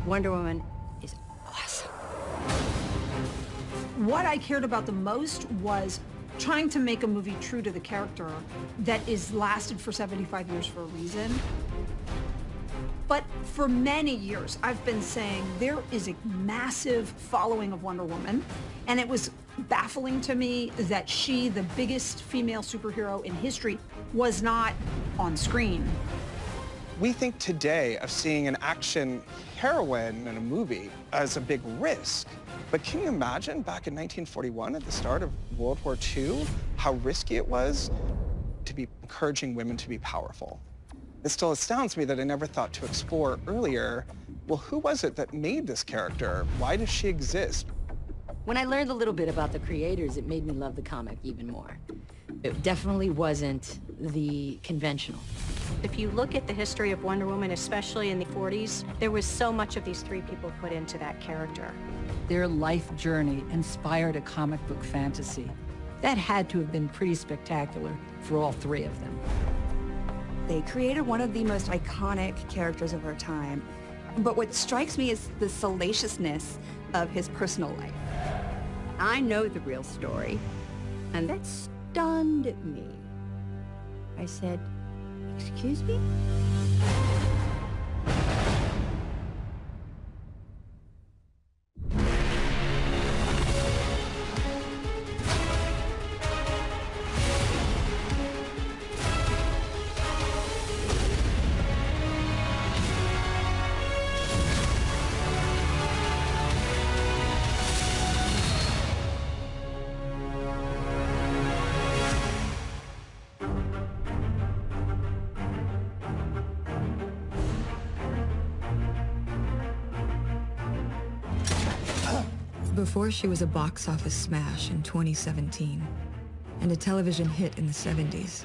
Wonder Woman is awesome. What I cared about the most was trying to make a movie true to the character that is lasted for 75 years for a reason. But for many years, I've been saying there is a massive following of Wonder Woman, and it was baffling to me that she, the biggest female superhero in history, was not on screen. We think today of seeing an action heroine in a movie as a big risk. But can you imagine back in 1941, at the start of World War II, how risky it was to be encouraging women to be powerful? It still astounds me that I never thought to explore earlier, well, who was it that made this character? Why does she exist? When I learned a little bit about the creators, it made me love the comic even more. It definitely wasn't the conventional. If you look at the history of Wonder Woman, especially in the 40s, there was so much of these three people put into that character. Their life journey inspired a comic book fantasy. That had to have been pretty spectacular for all three of them. They created one of the most iconic characters of our time. But what strikes me is the salaciousness of his personal life. I know the real story, and that stunned me. I said, "Excuse me?" Before she was a box office smash in 2017 and a television hit in the 70s,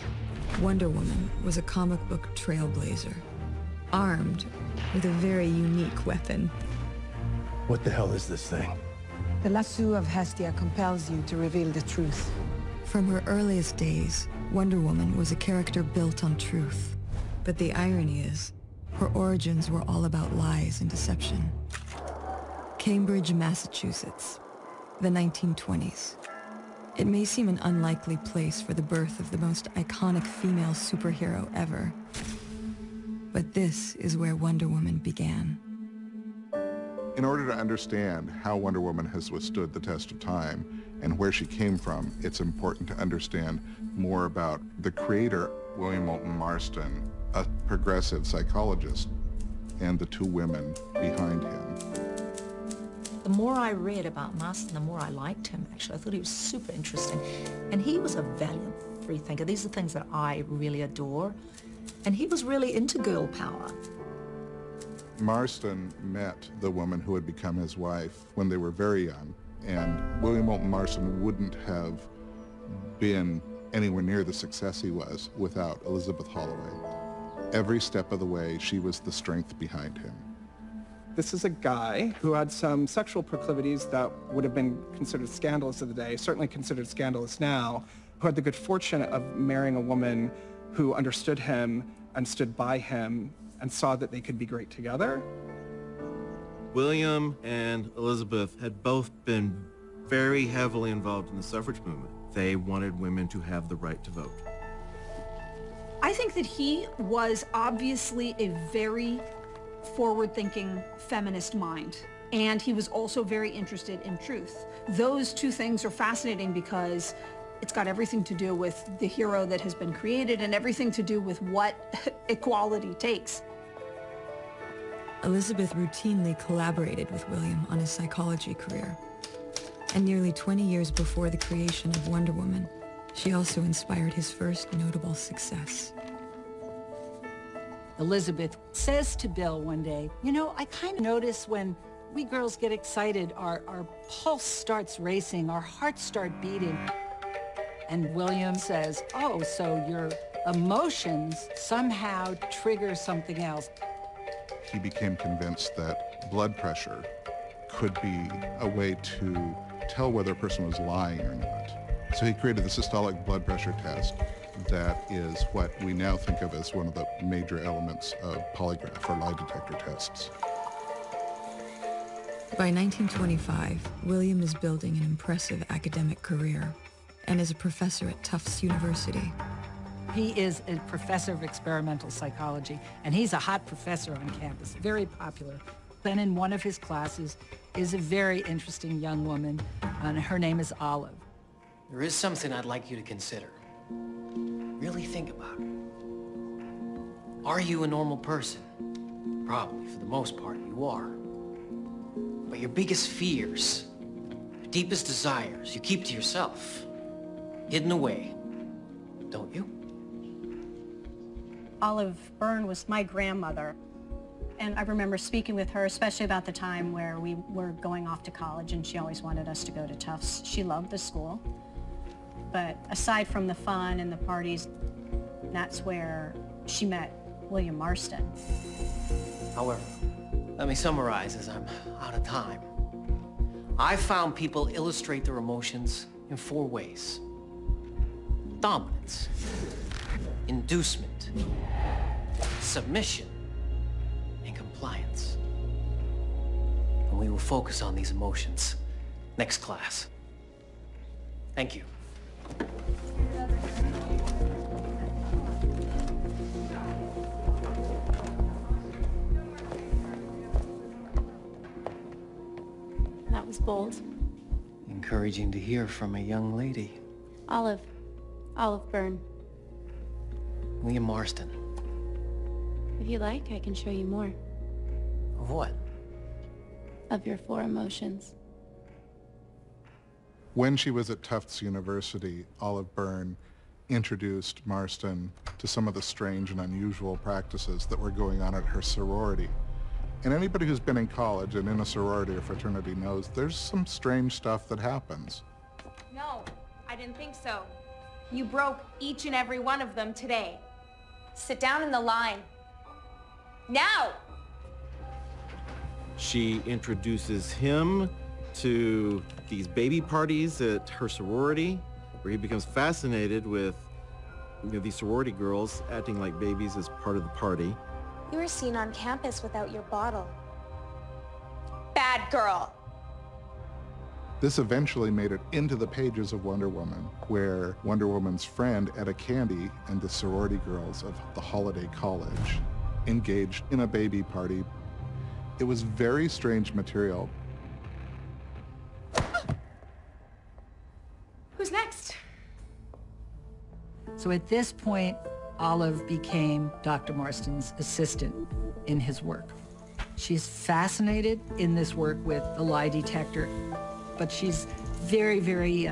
Wonder Woman was a comic book trailblazer, armed with a very unique weapon. What the hell is this thing? The lasso of Hestia compels you to reveal the truth. From her earliest days, Wonder Woman was a character built on truth. But the irony is, her origins were all about lies and deception. Cambridge, Massachusetts, the 1920s. It may seem an unlikely place for the birth of the most iconic female superhero ever. But this is where Wonder Woman began. In order to understand how Wonder Woman has withstood the test of time and where she came from, it's important to understand more about the creator, William Moulton Marston, a progressive psychologist, and the two women behind him. The more I read about Marston, the more I liked him, actually. I thought he was super interesting. And he was a valiant free thinker. These are things that I really adore. And he was really into girl power. Marston met the woman who had become his wife when they were very young, and William Moulton Marston wouldn't have been anywhere near the success he was without Elizabeth Holloway. Every step of the way, she was the strength behind him. This is a guy who had some sexual proclivities that would have been considered scandalous of the day, certainly considered scandalous now, who had the good fortune of marrying a woman who understood him and stood by him and saw that they could be great together. William and Elizabeth had both been very heavily involved in the suffrage movement. They wanted women to have the right to vote. I think that he was obviously a very forward-thinking feminist mind, and he was also very interested in truth. Those two things are fascinating because it's got everything to do with the hero that has been created and everything to do with what equality takes. Elizabeth routinely collaborated with William on his psychology career. And nearly 20 years before the creation of Wonder Woman, she also inspired his first notable success. Elizabeth says to Bill one day, "You know, I kind of notice when we girls get excited, our pulse starts racing, our hearts start beating." And William says, "Oh, so your emotions somehow trigger something else." He became convinced that blood pressure could be a way to tell whether a person was lying or not. So he created the systolic blood pressure test that is what we now think of as one of the major elements of polygraph or lie detector tests. By 1925, William is building an impressive academic career and is a professor at Tufts University. He is a professor of experimental psychology, and he's a hot professor on campus, very popular. And in one of his classes is a very interesting young woman, and her name is Olive. There is something I'd like you to consider. Really think about it. Are you a normal person? Probably, for the most part, you are. But your biggest fears, your deepest desires, you keep to yourself, hidden away, don't you? Olive Byrne was my grandmother, and I remember speaking with her, especially about the time where we were going off to college, and she always wanted us to go to Tufts. She loved the school, but aside from the fun and the parties, that's where she met William Marston. However, let me summarize as I'm out of time. I've found people illustrate their emotions in 4 ways. Dominance, inducement, submission, and compliance. And we will focus on these emotions next class. Thank you. That was bold. Encouraging to hear from a young lady. Olive Byrne. William Marston. If you like, I can show you more. Of what? Of your 4 emotions. When she was at Tufts University, Olive Byrne introduced Marston to some of the strange and unusual practices that were going on at her sorority. And anybody who's been in college and in a sorority or fraternity knows there's some strange stuff that happens. No, I didn't think so. You broke each and every one of them today. Sit down in the line. Now! She introduces him to these baby parties at her sorority, where he becomes fascinated with, these sorority girls acting like babies as part of the party. You were seen on campus without your bottle. Bad girl. This eventually made it into the pages of Wonder Woman, where Wonder Woman's friend Etta Candy and the sorority girls of the Holiday College engaged in a baby party. It was very strange material. Who's next? So at this point, Olive became Dr. Marston's assistant in his work. She's fascinated in this work with the lie detector, but she's very, very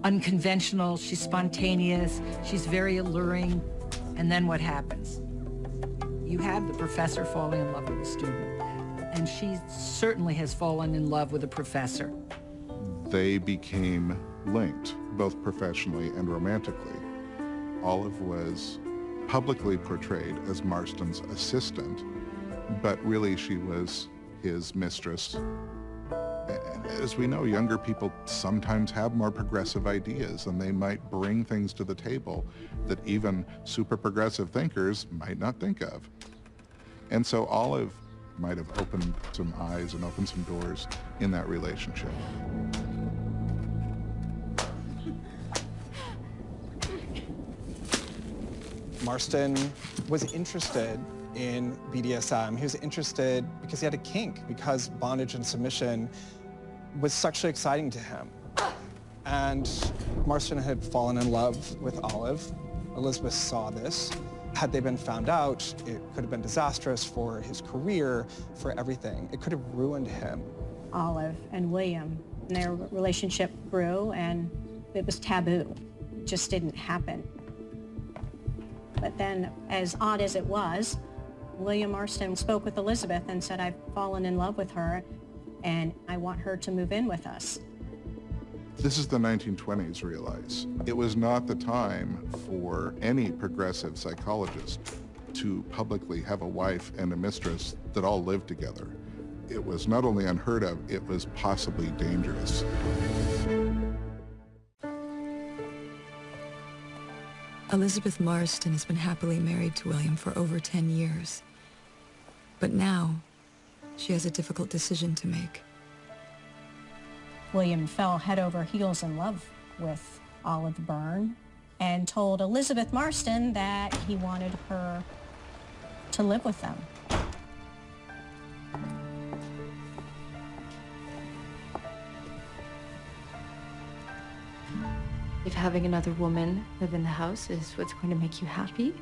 unconventional. She's spontaneous. She's very alluring. And then what happens? You have the professor falling in love with the student, and she certainly has fallen in love with the professor. They became linked, both professionally and romantically. Olive was publicly portrayed as Marston's assistant, but really she was his mistress. As we know, younger people sometimes have more progressive ideas, and they might bring things to the table that even super progressive thinkers might not think of. And so Olive might have opened some eyes and opened some doors in that relationship. Marston was interested in BDSM. He was interested because he had a kink, because bondage and submission was sexually exciting to him. And Marston had fallen in love with Olive. Elizabeth saw this. Had they been found out, it could have been disastrous for his career, for everything. It could have ruined him. Olive and William, their relationship grew, and it was taboo. It just didn't happen. But then, as odd as it was, William Marston spoke with Elizabeth and said, I've fallen in love with her, and I want her to move in with us. This is the 1920s, realize. It was not the time for any progressive psychologist to publicly have a wife and a mistress that all lived together. It was not only unheard of, it was possibly dangerous. Elizabeth Marston has been happily married to William for over 10 years. But now, she has a difficult decision to make. William fell head over heels in love with Olive Byrne and told Elizabeth Marston that he wanted her to live with them. If having another woman live in the house is what's going to make you happy,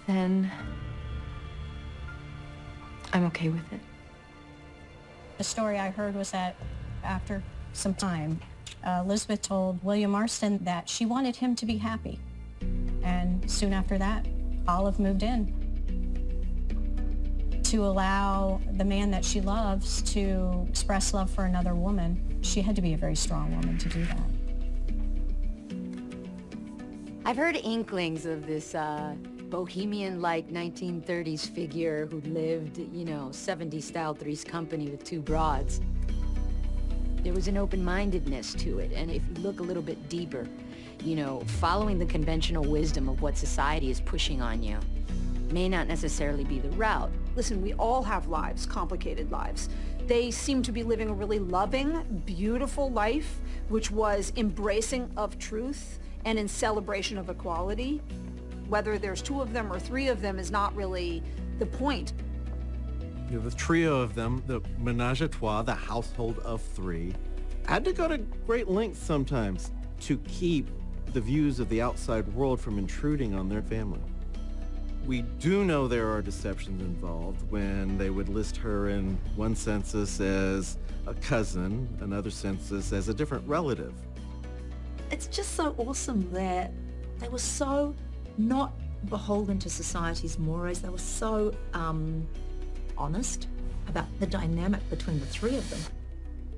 then I'm okay with it. The story I heard was that after some time, Elizabeth told William Marston that she wanted him to be happy. And soon after that, Olive moved in to allow the man that she loves to express love for another woman. She had to be a very strong woman to do that. I've heard inklings of this bohemian-like 1930s figure who lived, 70s-style Three's Company with two broads. There was an open-mindedness to it, and if you look a little bit deeper, following the conventional wisdom of what society is pushing on you may not necessarily be the route. Listen, we all have lives, complicated lives. They seem to be living a really loving, beautiful life, which was embracing of truth and in celebration of equality. Whether there's two of them or three of them is not really the point. The trio of them, the menage a trois, the household of three, had to go to great lengths sometimes to keep the views of the outside world from intruding on their family. We do know there are deceptions involved when they would list her in one census as a cousin, another census as a different relative. It's just so awesome that they were so not beholden to society's mores. They were so honest about the dynamic between the three of them.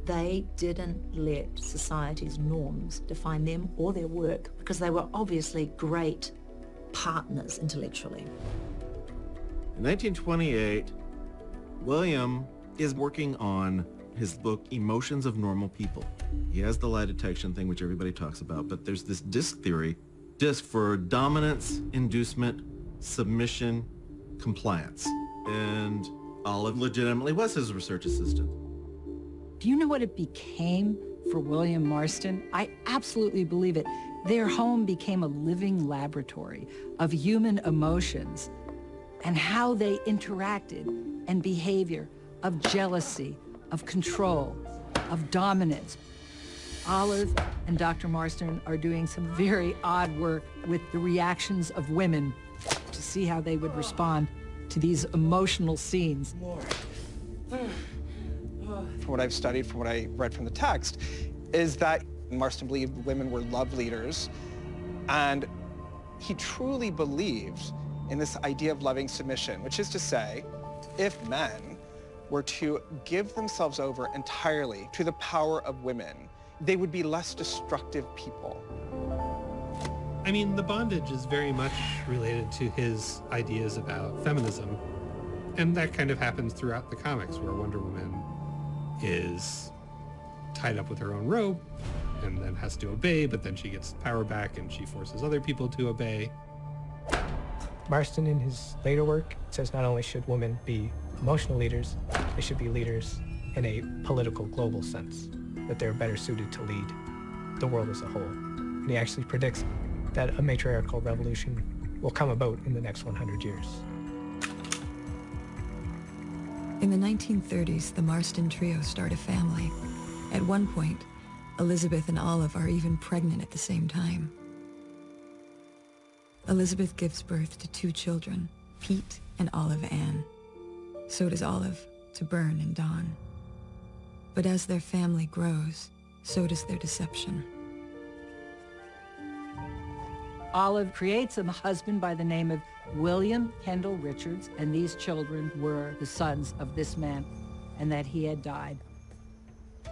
They didn't let society's norms define them or their work because they were obviously great partners intellectually. In 1928, William is working on his book, Emotions of Normal People. He has the lie detection thing, which everybody talks about, but there's this DISC theory, DISC for dominance, inducement, submission, compliance. And Olive legitimately was his research assistant. Do you know what it became for William Marston? I absolutely believe it. Their home became a living laboratory of human emotions and how they interacted and behavior, of jealousy, of control, of dominance. Olive and Dr. Marston are doing some very odd work with the reactions of women to see how they would respond to these emotional scenes. From what I've studied, from what I read from the text, is that Marston believed women were love leaders, and he truly believed in this idea of loving submission, which is to say, if men were to give themselves over entirely to the power of women, they would be less destructive people. I mean, the bondage is very much related to his ideas about feminism, and that kind of happens throughout the comics, where Wonder Woman is tied up with her own rope and then has to obey, but then she gets power back and she forces other people to obey. Marston, in his later work, says not only should women be emotional leaders, they should be leaders in a political global sense, that they're better suited to lead the world as a whole. And he actually predicts that a matriarchal revolution will come about in the next 100 years. In the 1930s, the Marston trio start a family. At one point, Elizabeth and Olive are even pregnant at the same time. Elizabeth gives birth to 2 children, Pete and Olive Ann. So does Olive to Byrne and Dawn. But as their family grows, so does their deception. Olive creates a husband by the name of William Kendall Richards, and these children were the sons of this man, and that he had died.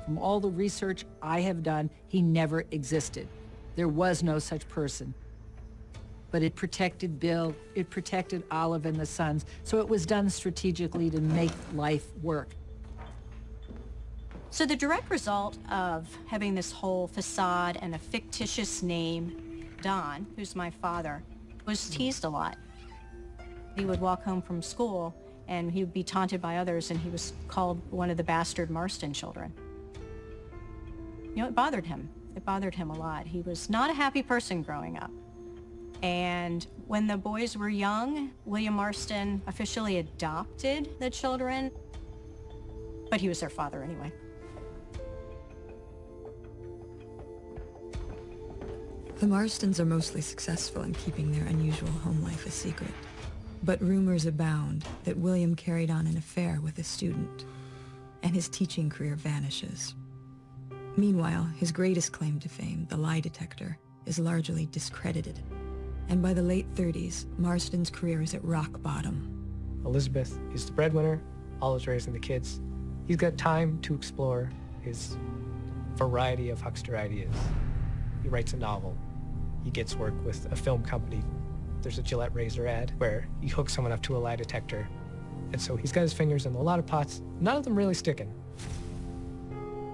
From all the research I have done, he never existed. There was no such person. But it protected Bill, it protected Olive and the sons, so it was done strategically to make life work. So the direct result of having this whole facade and a fictitious name, Don, who's my father, was teased a lot. He would walk home from school and he would be taunted by others, and he was called one of the bastard Marston children. You know, it bothered him. It bothered him a lot. He was not a happy person growing up. And when the boys were young, William Marston officially adopted the children, but he was their father anyway. The Marstons are mostly successful in keeping their unusual home life a secret. But rumors abound that William carried on an affair with a student, and his teaching career vanishes. Meanwhile, his greatest claim to fame, the lie detector, is largely discredited. And by the late 30s, Marston's career is at rock bottom. Elizabeth is the breadwinner, Olive's raising the kids. He's got time to explore his variety of huckster ideas. He writes a novel. He gets work with a film company. There's a Gillette razor ad where he hooks someone up to a lie detector. And so he's got his fingers in a lot of pots, none of them really sticking.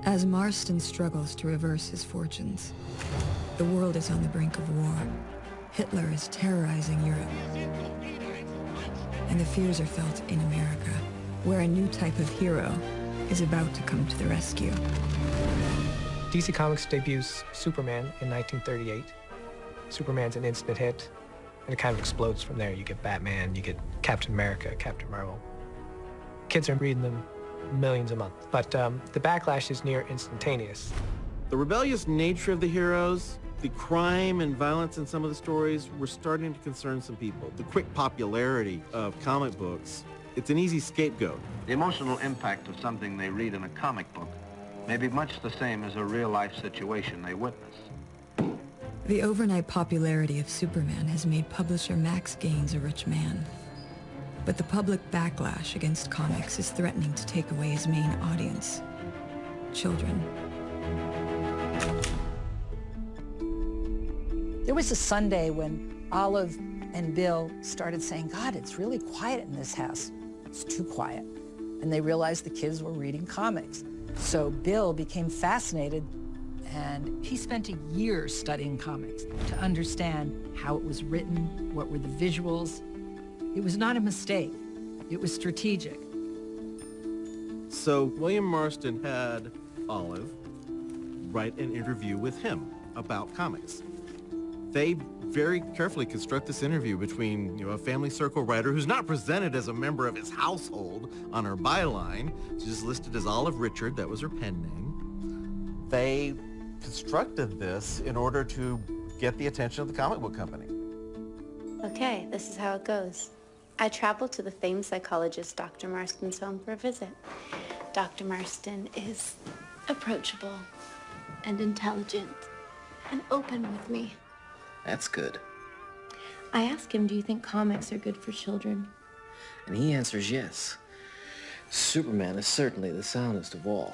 As Marston struggles to reverse his fortunes, the world is on the brink of war. Hitler is terrorizing Europe. And the fears are felt in America, where a new type of hero is about to come to the rescue. DC Comics debuts Superman in 1938. Superman's an instant hit, and it kind of explodes from there. You get Batman, you get Captain America, Captain Marvel. Kids are reading them millions a month, but the backlash is near instantaneous. The rebellious nature of the heroes, the crime and violence in some of the stories were starting to concern some people. The quick popularity of comic books, it's an easy scapegoat. The emotional impact of something they read in a comic book may be much the same as a real-life situation they witness. The overnight popularity of Superman has made publisher Max Gaines a rich man. But the public backlash against comics is threatening to take away his main audience, children. There was a Sunday when Olive and Bill started saying, God, it's really quiet in this house. It's too quiet. And they realized the kids were reading comics. So Bill became fascinated, and he spent a year studying comics to understand how it was written, what were the visuals. It was not a mistake. It was strategic. So William Marston had Olive write an interview with him about comics. They very carefully construct this interview between, a family circle writer who's not presented as a member of his household on her byline. She's just listed as Olive Richard. That was her pen name. They constructed this in order to get the attention of the comic book company. Okay, this is how it goes. I traveled to the famed psychologist Dr. Marston's home for a visit. Dr. Marston is approachable and intelligent and open with me. That's good. I asked him, do you think comics are good for children? And he answers yes. Superman is certainly the soundest of all.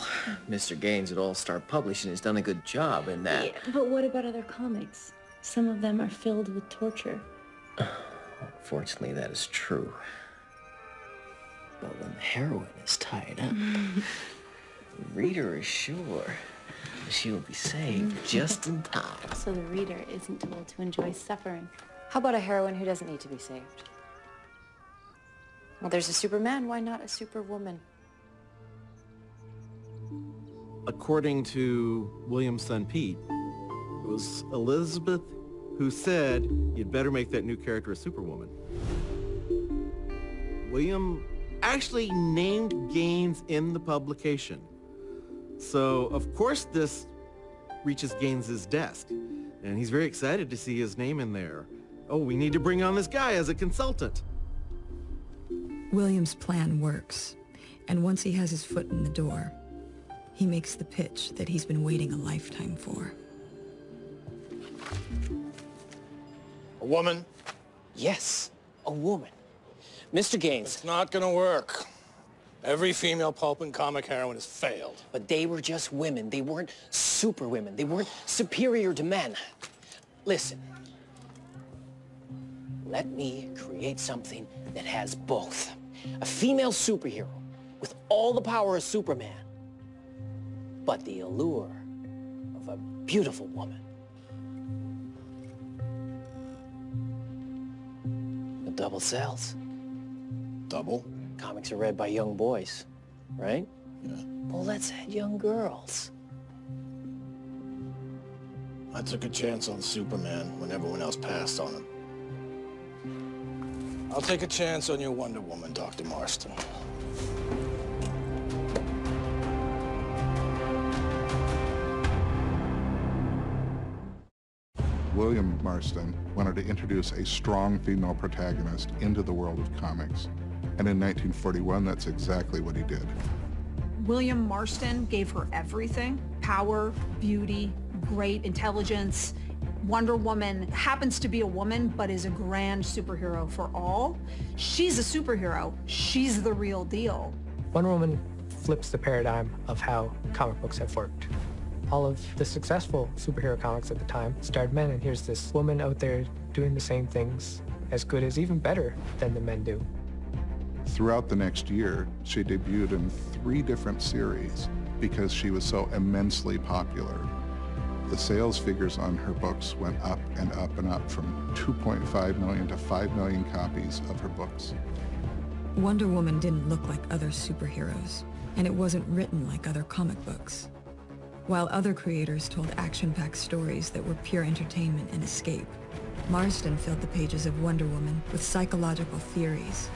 Mr. Gaines at All Star Publishing has done a good job in that. Yeah, but what about other comics? Some of them are filled with torture. Fortunately, that is true. But when the heroine is tied up, the reader is sure she'll be saved just in time. So the reader isn't told to enjoy suffering. How about a heroine who doesn't need to be saved? Well, there's a Superman, why not a Superwoman? According to William's son Pete, it was Elizabeth who said, you'd better make that new character a Superwoman. William actually named Gaines in the publication. So, of course, this reaches Gaines's desk, and he's very excited to see his name in there. Oh, we need to bring on this guy as a consultant. William's plan works, and once he has his foot in the door, he makes the pitch that he's been waiting a lifetime for. A woman? Yes, a woman. Mr. Gaines. It's not gonna work. Every female pulp and comic heroine has failed. But they were just women. They weren't super women. They weren't superior to men. Listen. Let me create something that has both. A female superhero with all the power of Superman, but the allure of a beautiful woman. The double sells. Double? Comics are read by young boys, right? Yeah. Well, let's add young girls. I took a chance on Superman when everyone else passed on him. I'll take a chance on your Wonder Woman, Dr. Marston. William Marston wanted to introduce a strong female protagonist into the world of comics. And in 1941, that's exactly what he did. William Marston gave her everything: power, beauty, great intelligence. Wonder Woman happens to be a woman, but is a grand superhero for all. She's a superhero. She's the real deal. Wonder Woman flips the paradigm of how comic books have worked. All of the successful superhero comics at the time starred men, and here's this woman out there doing the same things as good as, even better than the men do. Throughout the next year, she debuted in 3 different series because she was so immensely popular. The sales figures on her books went up and up and up, from 2.5 million to 5 million copies of her books. Wonder Woman didn't look like other superheroes, and it wasn't written like other comic books. While other creators told action-packed stories that were pure entertainment and escape, Marston filled the pages of Wonder Woman with psychological theories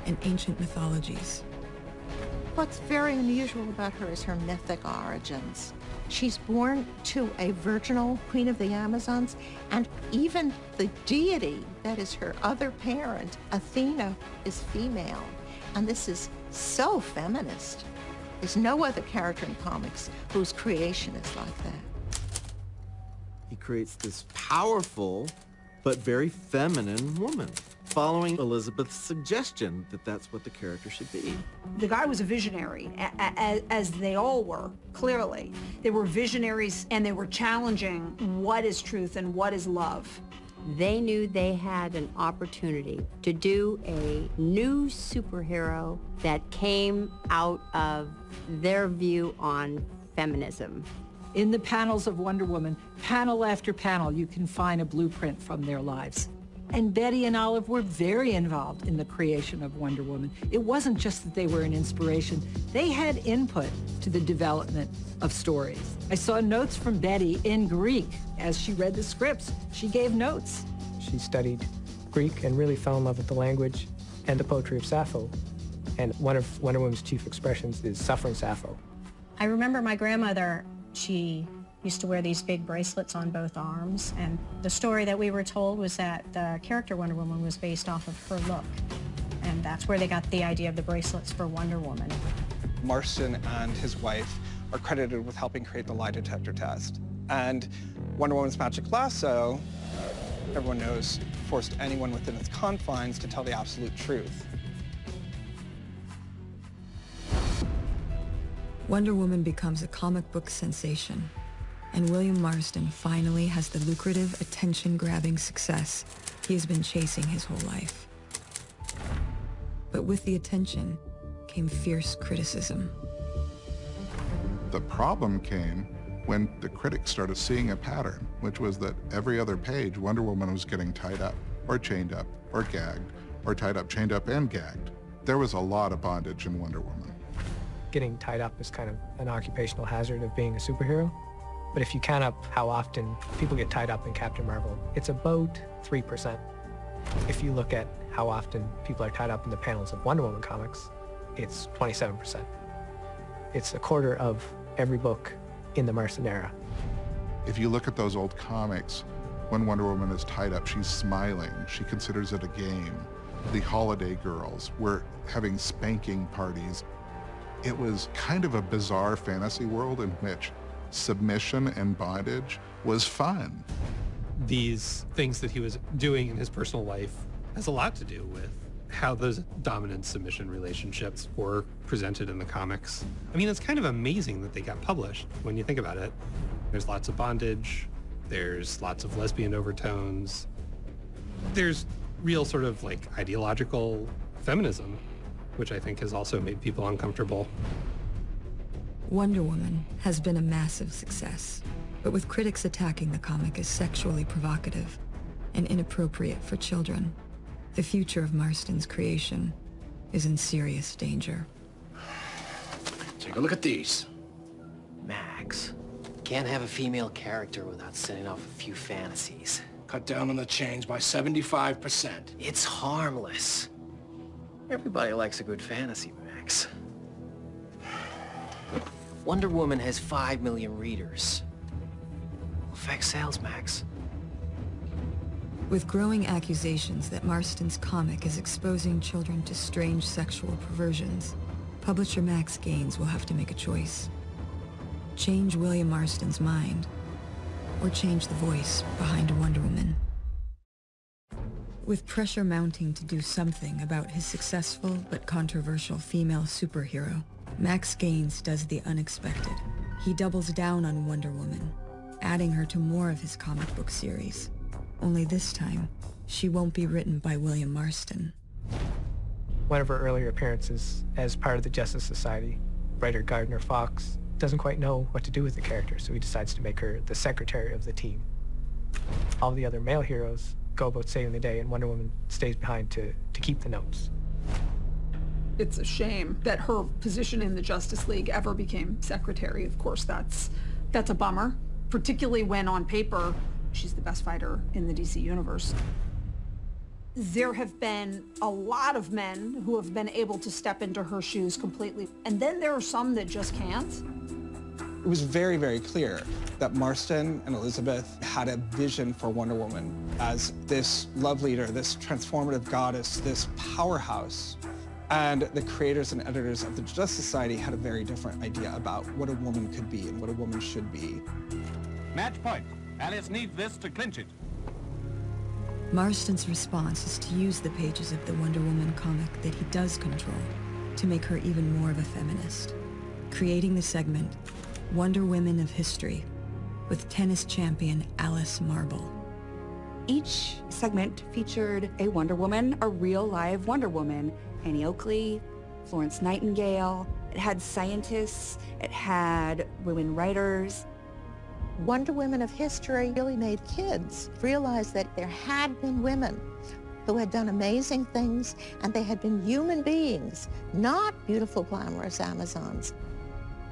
and ancient mythologies. What's very unusual about her is her mythic origins. She's born to a virginal queen of the Amazons, and even the deity that is her other parent, Athena, is female. And this is so feminist. There's no other character in comics whose creation is like that. He creates this powerful but very feminine woman, following Elizabeth's suggestion that that's what the character should be. The guy was a visionary, as they all were, clearly. They were visionaries, and they were challenging what is truth and what is love. They knew they had an opportunity to do a new superhero that came out of their view on feminism. In the panels of Wonder Woman, panel after panel, you can find a blueprint from their lives. And Betty and Olive were very involved in the creation of Wonder Woman. It wasn't just that they were an inspiration. They had input to the development of stories. I saw notes from Betty in Greek. As she read the scripts, she gave notes. She studied Greek and really fell in love with the language and the poetry of Sappho. And one of Wonder Woman's chief expressions is suffering Sappho. I remember my grandmother, she used to wear these big bracelets on both arms, and the story that we were told was that the character Wonder Woman was based off of her look, and that's where they got the idea of the bracelets for Wonder Woman. Marston and his wife are credited with helping create the lie detector test. And Wonder Woman's magic lasso, everyone knows, forced anyone within its confines to tell the absolute truth. Wonder Woman becomes a comic book sensation, and William Marston finally has the lucrative, attention-grabbing success he has been chasing his whole life. But with the attention came fierce criticism. The problem came when the critics started seeing a pattern, which was that every other page, Wonder Woman was getting tied up, or chained up, or gagged, or tied up, chained up, and gagged. There was a lot of bondage in Wonder Woman. Getting tied up is kind of an occupational hazard of being a superhero. But if you count up how often people get tied up in Captain Marvel, it's about 3%. If you look at how often people are tied up in the panels of Wonder Woman comics, it's 27%. It's a quarter of every book in the Marston era. If you look at those old comics, when Wonder Woman is tied up, she's smiling. She considers it a game. The Holiday Girls were having spanking parties. It was kind of a bizarre fantasy world in which submission and bondage was fun. These things that he was doing in his personal life has a lot to do with how those dominant submission relationships were presented in the comics. I mean, it's kind of amazing that they got published when you think about it. There's lots of bondage, there's lots of lesbian overtones, there's real sort of like ideological feminism, which I think has also made people uncomfortable. Wonder Woman has been a massive success, but with critics attacking the comic as sexually provocative and inappropriate for children, the future of Marston's creation is in serious danger. Take a look at these. Max, can't have a female character without setting off a few fantasies. Cut down on the change by 75%. It's harmless. Everybody likes a good fantasy, Max. Wonder Woman has 5 million readers. Affect sales, Max. With growing accusations that Marston's comic is exposing children to strange sexual perversions, publisher Max Gaines will have to make a choice. Change William Marston's mind, or change the voice behind Wonder Woman. With pressure mounting to do something about his successful but controversial female superhero, Max Gaines does the unexpected. He doubles down on Wonder Woman, adding her to more of his comic book series. Only this time, she won't be written by William Marston. One of her earlier appearances as part of the Justice Society, writer Gardner Fox doesn't quite know what to do with the character, so he decides to make her the secretary of the team. All the other male heroes go about saving the day, and Wonder Woman stays behind to keep the notes. It's a shame that her position in the Justice League ever became secretary. Of course, that's a bummer, particularly when on paper, she's the best fighter in the DC universe. There have been a lot of men who have been able to step into her shoes completely, and then there are some that just can't. It was very, very clear that Marston and Elizabeth had a vision for Wonder Woman as this love leader, this transformative goddess, this powerhouse. And the creators and editors of the Justice Society had a very different idea about what a woman could be and what a woman should be. Match point. Alice needs this to clinch it. Marston's response is to use the pages of the Wonder Woman comic that he does control to make her even more of a feminist, creating the segment Wonder Women of History with tennis champion Alice Marble. Each segment featured a Wonder Woman, a real live Wonder Woman. Annie Oakley, Florence Nightingale. It had scientists, it had women writers. Wonder Women of History really made kids realize that there had been women who had done amazing things, and they had been human beings, not beautiful, glamorous Amazons.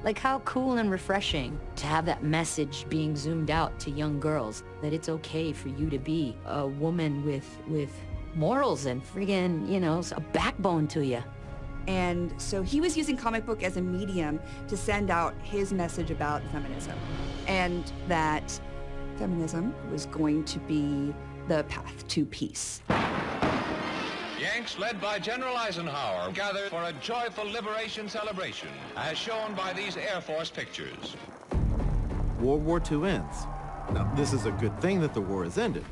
Like, how cool and refreshing to have that message being zoomed out to young girls, that it's okay for you to be a woman with morals and friggin', you know, a backbone to you. And so he was using comic book as a medium to send out his message about feminism, and that feminism was going to be the path to peace. Yanks, led by General Eisenhower, gathered for a joyful liberation celebration, as shown by these Air Force pictures. World War II ends. Now, this is a good thing that the war has ended.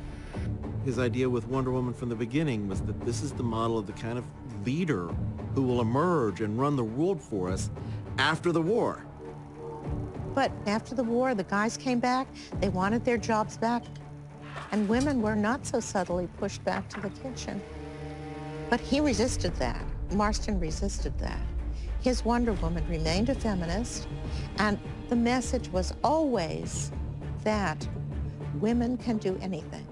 His idea with Wonder Woman from the beginning was that this is the model of the kind of leader who will emerge and run the world for us after the war. But after the war, the guys came back, they wanted their jobs back, and women were not so subtly pushed back to the kitchen. But he resisted that. Marston resisted that. His Wonder Woman remained a feminist, and the message was always that women can do anything.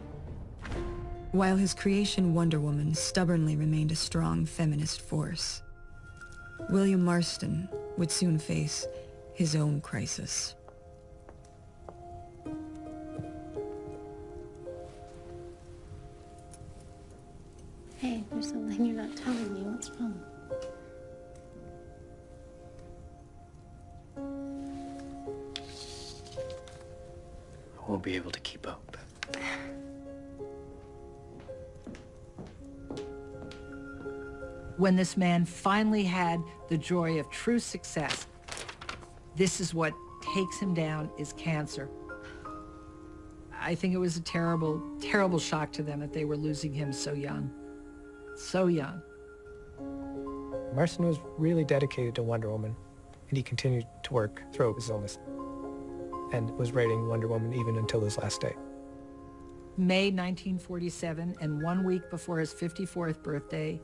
While his creation Wonder Woman stubbornly remained a strong feminist force, William Marston would soon face his own crisis. Hey, there's something you're not telling me. What's wrong? I won't be able to keep up. When this man finally had the joy of true success, this is what takes him down, is cancer. I think it was a terrible, terrible shock to them that they were losing him so young. So young. Marston was really dedicated to Wonder Woman, and he continued to work throughout his illness, and was writing Wonder Woman even until his last day. May 1947, and 1 week before his 54th birthday,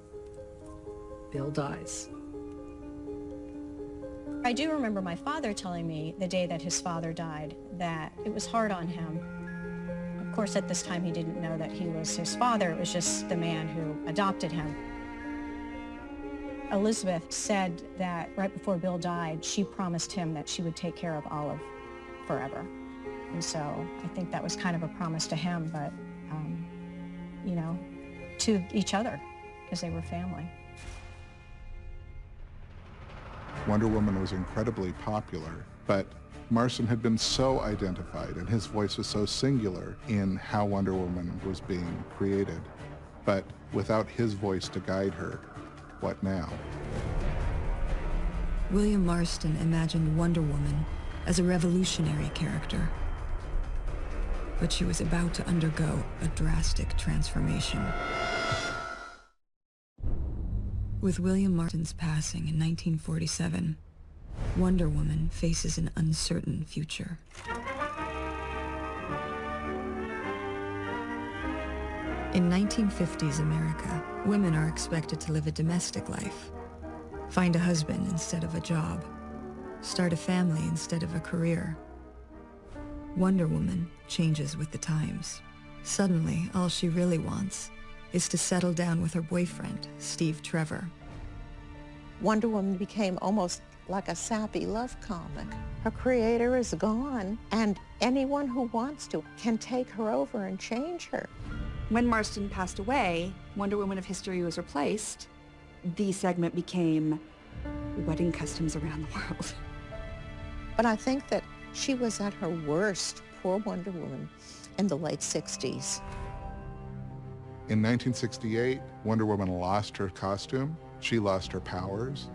Bill dies. I do remember my father telling me the day that his father died that it was hard on him. Of course, at this time, he didn't know that he was his father. It was just the man who adopted him. Elizabeth said that right before Bill died, she promised him that she would take care of Olive forever. And so I think that was kind of a promise to him, but, you know, to each other, because they were family. Wonder Woman was incredibly popular, but Marston had been so identified and his voice was so singular in how Wonder Woman was being created. But without his voice to guide her, what now? William Marston imagined Wonder Woman as a revolutionary character. But she was about to undergo a drastic transformation. With William Marston's passing in 1947, Wonder Woman faces an uncertain future. In 1950s America, women are expected to live a domestic life, find a husband instead of a job, start a family instead of a career. Wonder Woman changes with the times. Suddenly, all she really wants is to settle down with her boyfriend, Steve Trevor. Wonder Woman became almost like a sappy love comic. Her creator is gone, and anyone who wants to can take her over and change her. When Marston passed away, Wonder Woman of History was replaced. The segment became wedding customs around the world. But I think that she was at her worst, poor Wonder Woman, in the late 60s. In 1968, Wonder Woman lost her costume, she lost her powers,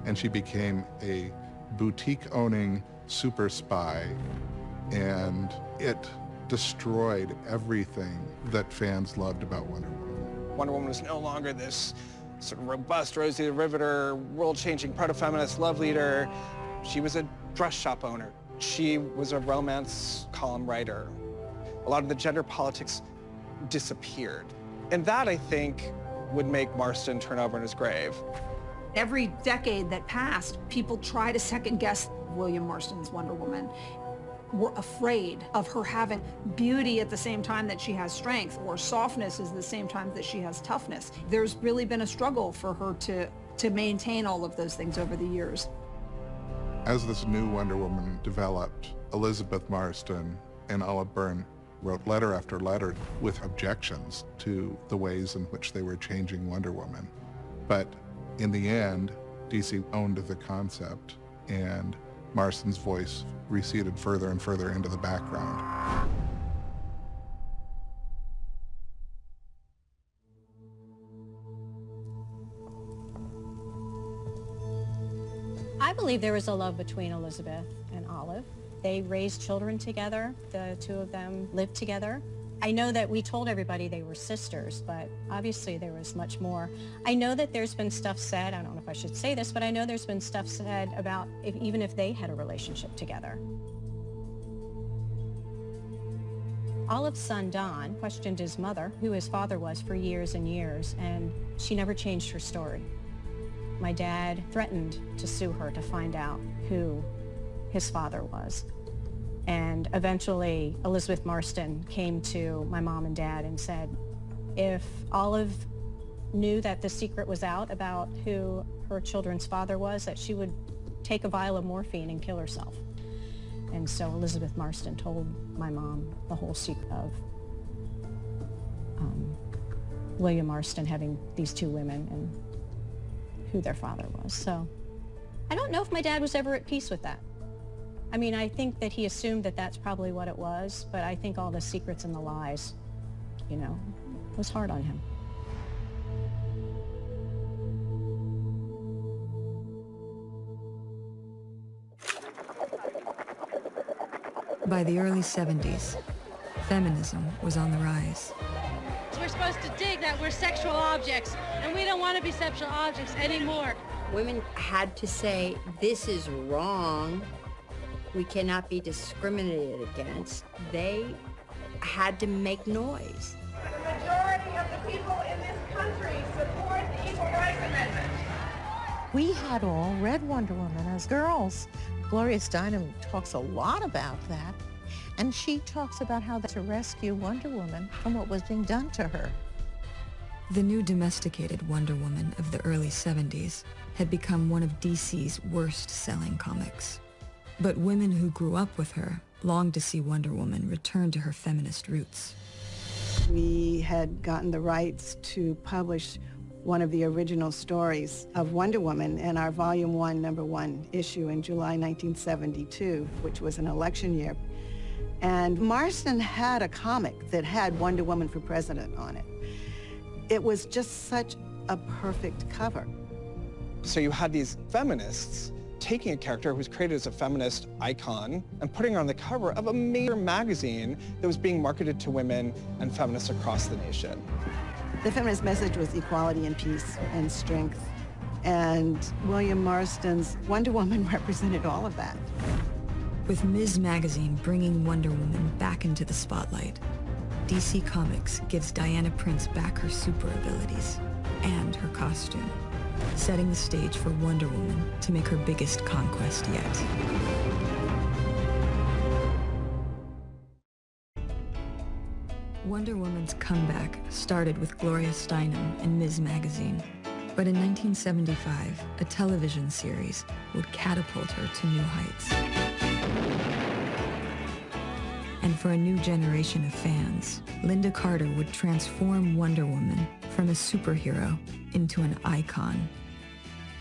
and she became a boutique-owning super spy, and it destroyed everything that fans loved about Wonder Woman. Wonder Woman was no longer this sort of robust Rosie the Riveter, world-changing proto-feminist love leader. She was a dress shop owner. She was a romance column writer. A lot of the gender politics disappeared. And that, I think, would make Marston turn over in his grave. Every decade that passed, people try to second-guess William Marston's Wonder Woman. We're afraid of her having beauty at the same time that she has strength, or softness at the same time that she has toughness. There's really been a struggle for her to maintain all of those things over the years. As this new Wonder Woman developed, Elizabeth Marston and Olive Byrne wrote letter after letter with objections to the ways in which they were changing Wonder Woman. But in the end, DC owned the concept, and Marston's voice receded further and further into the background. I believe there was a love between Elizabeth and Olive. They raised children together. The two of them lived together. I know that we told everybody they were sisters, but obviously there was much more. I know that there's been stuff said, I don't know if I should say this, but I know there's been stuff said about even if they had a relationship together. Olive's son, Don, questioned his mother, who his father was, for years and years, and she never changed her story. My dad threatened to sue her to find out who his father was. And eventually, Elizabeth Marston came to my mom and dad and said, if Olive knew that the secret was out about who her children's father was, that she would take a vial of morphine and kill herself. And so Elizabeth Marston told my mom the whole secret of William Marston having these two women and who their father was. So I don't know if my dad was ever at peace with that. I mean, I think that he assumed that that's probably what it was, but I think all the secrets and the lies, you know, was hard on him. By the early 70s, feminism was on the rise. So we're supposed to dig that we're sexual objects, and we don't want to be sexual objects anymore. Women had to say, this is wrong. We cannot be discriminated against. They had to make noise. The majority of the people in this country support the Equal Rights Amendment. We had all read Wonder Woman as girls. Gloria Steinem talks a lot about that, and she talks about how to rescue Wonder Woman from what was being done to her. The new domesticated Wonder Woman of the early 70s had become one of DC's worst-selling comics. But women who grew up with her longed to see Wonder Woman return to her feminist roots. We had gotten the rights to publish one of the original stories of Wonder Woman in our Volume 1, Number 1 issue in July 1972, which was an election year. And Marston had a comic that had Wonder Woman for President on it. It was just such a perfect cover. So you had these feminists taking a character who was created as a feminist icon and putting her on the cover of a major magazine that was being marketed to women and feminists across the nation. The feminist message was equality and peace and strength. And William Marston's Wonder Woman represented all of that. With Ms. Magazine bringing Wonder Woman back into the spotlight, DC Comics gives Diana Prince back her super abilities and her costume, setting the stage for Wonder Woman to make her biggest conquest yet. Wonder Woman's comeback started with Gloria Steinem and Ms. Magazine, but in 1975, a television series would catapult her to new heights. And for a new generation of fans, Linda Carter would transform Wonder Woman from a superhero into an icon.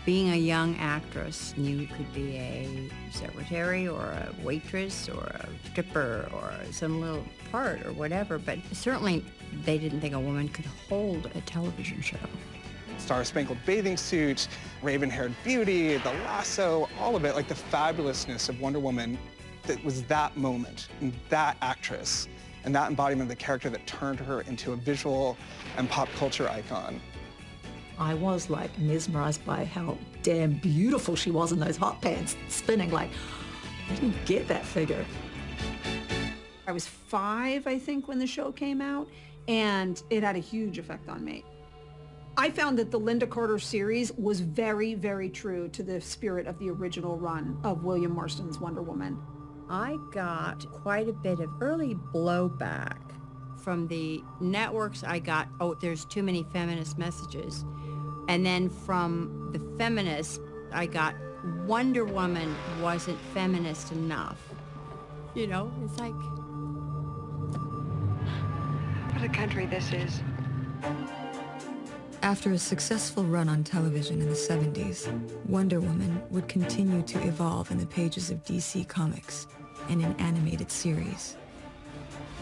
Being a young actress, you could be a secretary or a waitress or a stripper or some little part or whatever, but certainly they didn't think a woman could hold a television show. Star-spangled bathing suit, raven-haired beauty, the lasso, all of it, like the fabulousness of Wonder Woman, that was that moment, and that actress, and that embodiment of the character that turned her into a visual and pop culture icon. I was like mesmerized by how damn beautiful she was in those hot pants, spinning like, I didn't get that figure. I was 5, I think, when the show came out, and it had a huge effect on me. I found that the Linda Carter series was very, very true to the spirit of the original run of William Marston's Wonder Woman. I got quite a bit of early blowback from the networks. I got, oh, there's too many feminist messages. And then from the feminists, I got Wonder Woman wasn't feminist enough. You know, it's like... What a country this is. After a successful run on television in the 70s, Wonder Woman would continue to evolve in the pages of DC Comics and in animated series.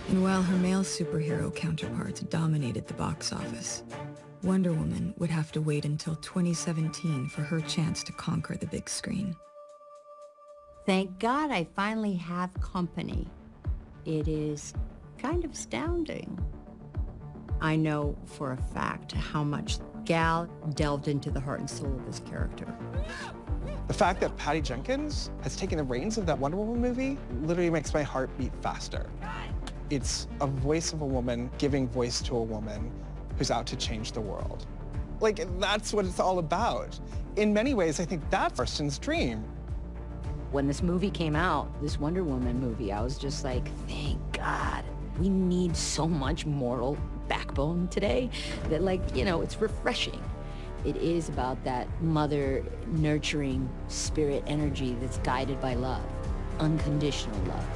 And while her male superhero counterparts dominated the box office, Wonder Woman would have to wait until 2017 for her chance to conquer the big screen. Thank God I finally have company. It is kind of astounding. I know for a fact how much Gal delved into the heart and soul of this character. The fact that Patty Jenkins has taken the reins of that Wonder Woman movie literally makes my heart beat faster. It's a voice of a woman giving voice to a woman who's out to change the world. Like, that's what it's all about. In many ways, I think that's Marston's dream. When this movie came out, this Wonder Woman movie, I was just like, thank God. We need so much moral backbone today that, like, you know, it's refreshing. It is about that mother nurturing spirit energy that's guided by love, unconditional love.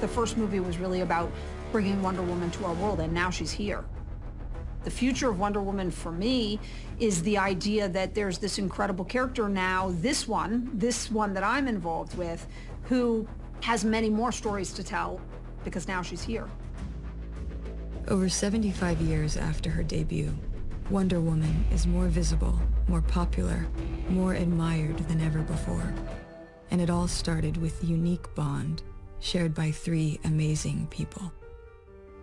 The first movie was really about bringing Wonder Woman to our world, and now she's here. The future of Wonder Woman for me is the idea that there's this incredible character now, this one that I'm involved with, who has many more stories to tell because now she's here. Over 75 years after her debut, Wonder Woman is more visible, more popular, more admired than ever before. And it all started with a unique bond shared by 3 amazing people.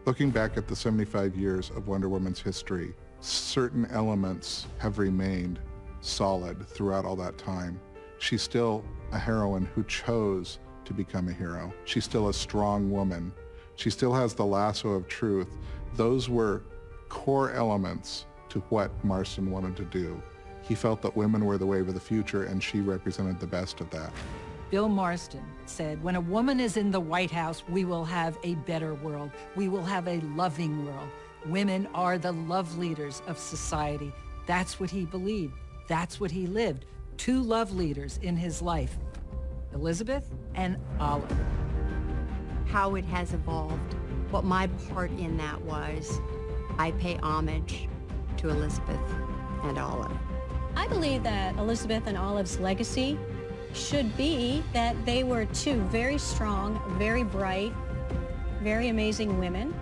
Looking back at the 75 years of Wonder Woman's history, certain elements have remained solid throughout all that time. She's still a heroine who chose to become a hero. She's still a strong woman. She still has the lasso of truth. Those were core elements to what Marston wanted to do. He felt that women were the wave of the future, and she represented the best of that. Bill Marston said, when a woman is in the White House, we will have a better world. We will have a loving world. Women are the love leaders of society. That's what he believed. That's what he lived. Two love leaders in his life, Elizabeth and Olive. How it has evolved, what my part in that was, I pay homage to Elizabeth and Olive. I believe that Elizabeth and Olive's legacy should be that they were two very strong, very bright, very amazing women.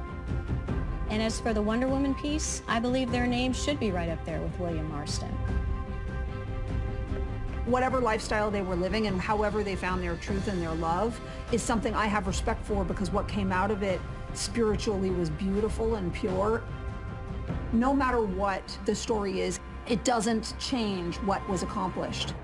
And as for the Wonder Woman piece, I believe their names should be right up there with William Marston. Whatever lifestyle they were living and however they found their truth and their love is something I have respect for, because what came out of it spiritually was beautiful and pure. No matter what the story is, it doesn't change what was accomplished.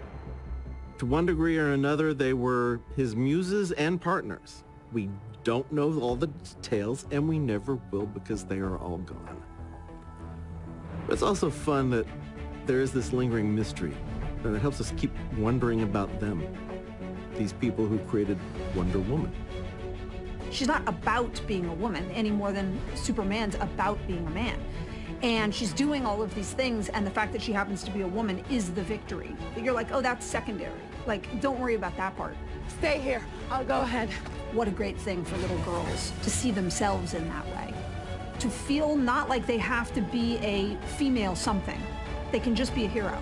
To one degree or another, they were his muses and partners. We don't know all the details, and we never will, because they are all gone. But it's also fun that there is this lingering mystery, and it helps us keep wondering about them, these people who created Wonder Woman. She's not about being a woman any more than Superman's about being a man. And she's doing all of these things, and the fact that she happens to be a woman is the victory. You're like, oh, that's secondary. Like, don't worry about that part. Stay here. I'll go ahead. What a great thing for little girls to see themselves in that way. To feel not like they have to be a female something. They can just be a hero.